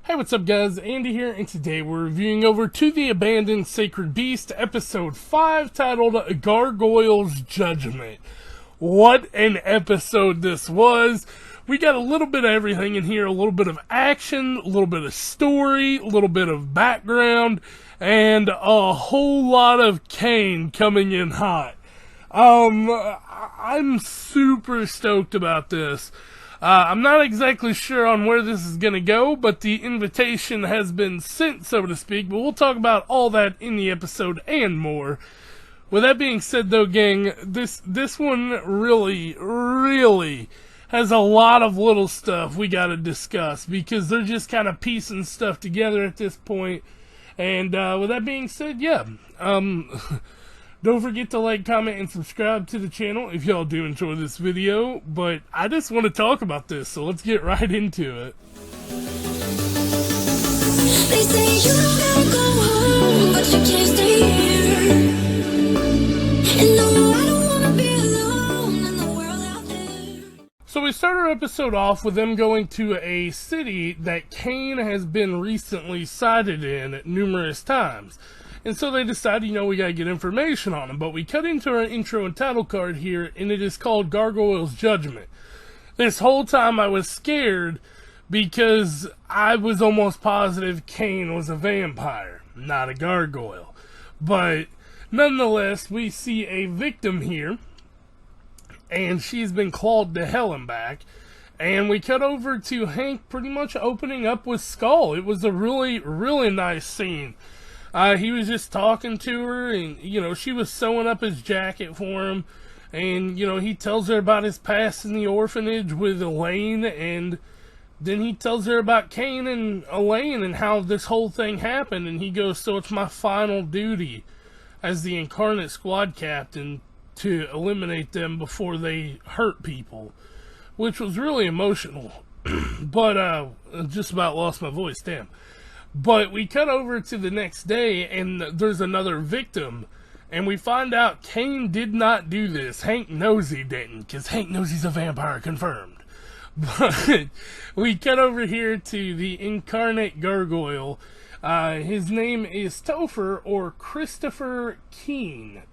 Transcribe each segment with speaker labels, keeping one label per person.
Speaker 1: Hey, what's up guys, Andy here, and today we're reviewing over To the Abandoned Sacred Beast, episode 5, titled Gargoyle's Judgment. What an episode this was. We got a little bit of everything in here, a little bit of action, a little bit of story, a little bit of background, and a whole lot of Cain coming in hot. I'm super stoked about this. I'm not exactly sure on where this is going to go, but the invitation has been sent, so to speak, but we'll talk about all that in the episode and more. With that being said, though, gang, this one really has a lot of little stuff we got to discuss, because they're just kind of piecing stuff together at this point. And with that being said, yeah, don't forget to like, comment, and subscribe to the channel if y'all do enjoy this video, but I just want to talk about this, so let's get right into it.
Speaker 2: They say you don't gotta go home, but you can't stay here. And no, I don't wanna be alone in the world out there.
Speaker 1: So we start our episode off with them going to a city that Cain has been recently sighted in numerous times. And so they decide, we gotta get information on him. But we cut into our intro and title card here, and it is called Gargoyle's Judgment. This whole time I was scared because I was almost positive Cain was a vampire, not a gargoyle. But nonetheless, we see a victim here, and she's been clawed to hell and back. And we cut over to Hank pretty much opening up with Skull. It was a really nice scene. He was just talking to her, and, she was sewing up his jacket for him, and, he tells her about his past in the orphanage with Elaine, and then he tells her about Cain and Elaine and how this whole thing happened, and he goes, so it's my final duty as the Incarnate Squad Captain to eliminate them before they hurt people, which was really emotional, but, just about lost my voice, damn. But we cut over to the next day, and there's another victim, and we find out Cain did not do this. Hank knows he didn't, because Hank knows he's a vampire, confirmed. But we cut over here to the Incarnate Gargoyle. His name is Topher, or Christopher Keene.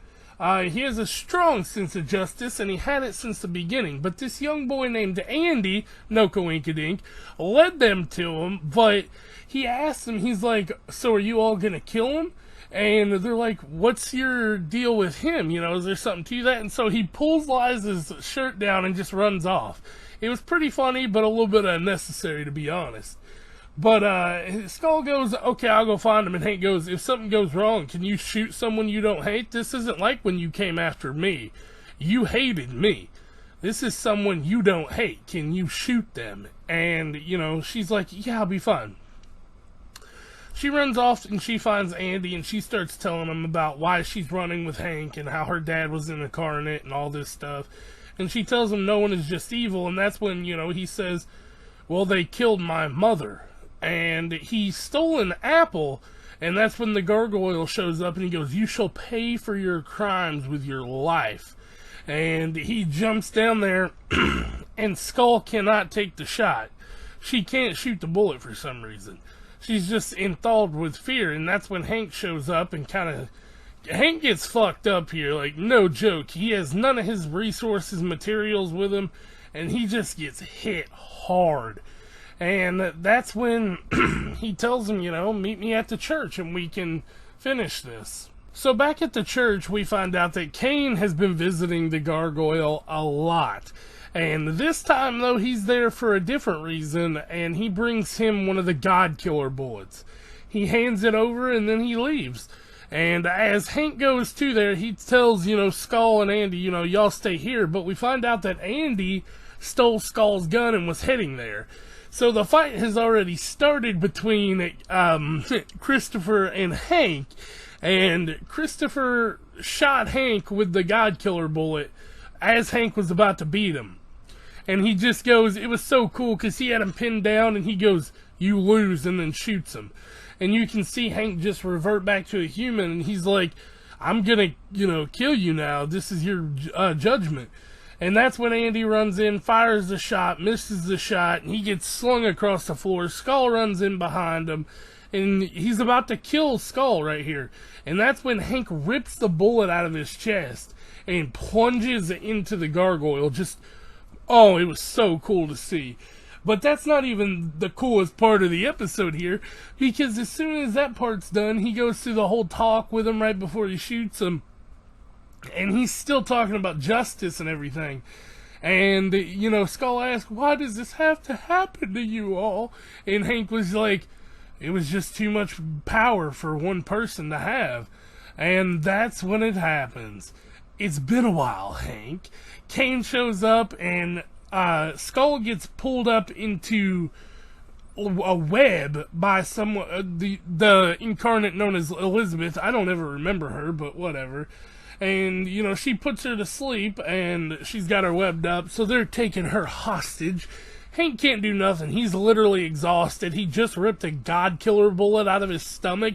Speaker 1: He has a strong sense of justice, and he had it since the beginning. But this young boy named Andy, no coinkydink, led them to him, but he asked him, he's like, so are you all gonna kill him? And they're like, what's your deal with him? Is there something to that? And so he pulls Liza's shirt down and just runs off. It was pretty funny, but a little bit unnecessary, to be honest. But Skull goes, okay, I'll go find him. And Hank goes, if something goes wrong, can you shoot someone you don't hate? This isn't like when you came after me. You hated me. This is someone you don't hate. Can you shoot them? And, she's like, yeah, I'll be fine. She runs off and she finds Andy, and she starts telling him about why she's running with Hank and how her dad was in Incarnate and all this stuff. And she tells him no one is just evil, and that's when, he says, well, they killed my mother. And he stole an apple, and that's when the gargoyle shows up, and he goes, you shall pay for your crimes with your life. And he jumps down there, and Skull cannot take the shot. She can't shoot the bullet for some reason. She's just enthralled with fear, and that's when Hank shows up and Hank gets fucked up here, like, no joke. He has none of his resources, materials with him, and he just gets hit hard. And that's when he tells him, meet me at the church and we can finish this. So back at the church, we find out that Cain has been visiting the gargoyle a lot. And this time, though, he's there for a different reason, and he brings him one of the God Killer bullets. He hands it over, and then he leaves. And as Hank goes to there, he tells, Skull and Andy, y'all stay here. But we find out that Andy stole Skull's gun and was heading there. So the fight has already started between Christopher and Hank. And Christopher shot Hank with the God Killer bullet as Hank was about to beat him. And he just goes, it was so cool because he had him pinned down, and he goes, you lose, and then shoots him. And you can see Hank just revert back to a human, and he's like, I'm gonna, kill you now. This is your judgment. And that's when Andy runs in, fires the shot, misses the shot, and he gets slung across the floor. Skull runs in behind him, and he's about to kill Skull right here. And that's when Hank rips the bullet out of his chest and plunges into the gargoyle. Just, oh, it was so cool to see. But that's not even the coolest part of the episode here, because as soon as that part's done, he goes through the whole talk with him right before he shoots him. And he's still talking about justice and everything. And, you know, Skull asks, why does this have to happen to you all? And Hank was like, it was just too much power for one person to have. And that's when it happens. It's been a while, Hank. Kane shows up and Skull gets pulled up into a web by someone, the incarnate known as Elizabeth. I don't ever remember her, but whatever. And, you know, she puts her to sleep, and she's got her webbed up, so they're taking her hostage. Hank can't do nothing. He's literally exhausted. He just ripped a God-killer bullet out of his stomach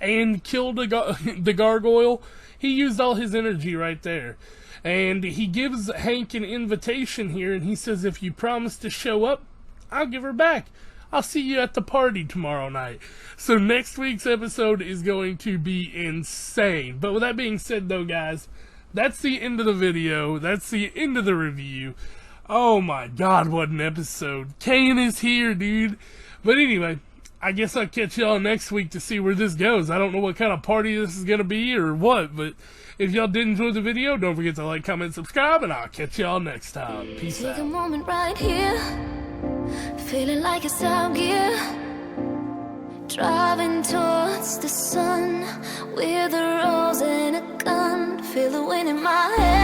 Speaker 1: and killed the gargoyle. He used all his energy right there. And he gives Hank an invitation here, and he says, if you promise to show up, I'll give her back. I'll see you at the party tomorrow night. So next week's episode is going to be insane. But with that being said, though, guys, that's the end of the video. That's the end of the review. Oh my God, what an episode. Kane is here, dude. But anyway, I guess I'll catch y'all next week to see where this goes. I don't know what kind of party this is going to be or what, but if y'all did enjoy the video, don't forget to like, comment, subscribe, and I'll catch y'all next time. Peace
Speaker 2: Take
Speaker 1: out.
Speaker 2: a moment right here, feeling like it's out gear, driving towards the sun with a rose and a gun. Feel the wind in my hair.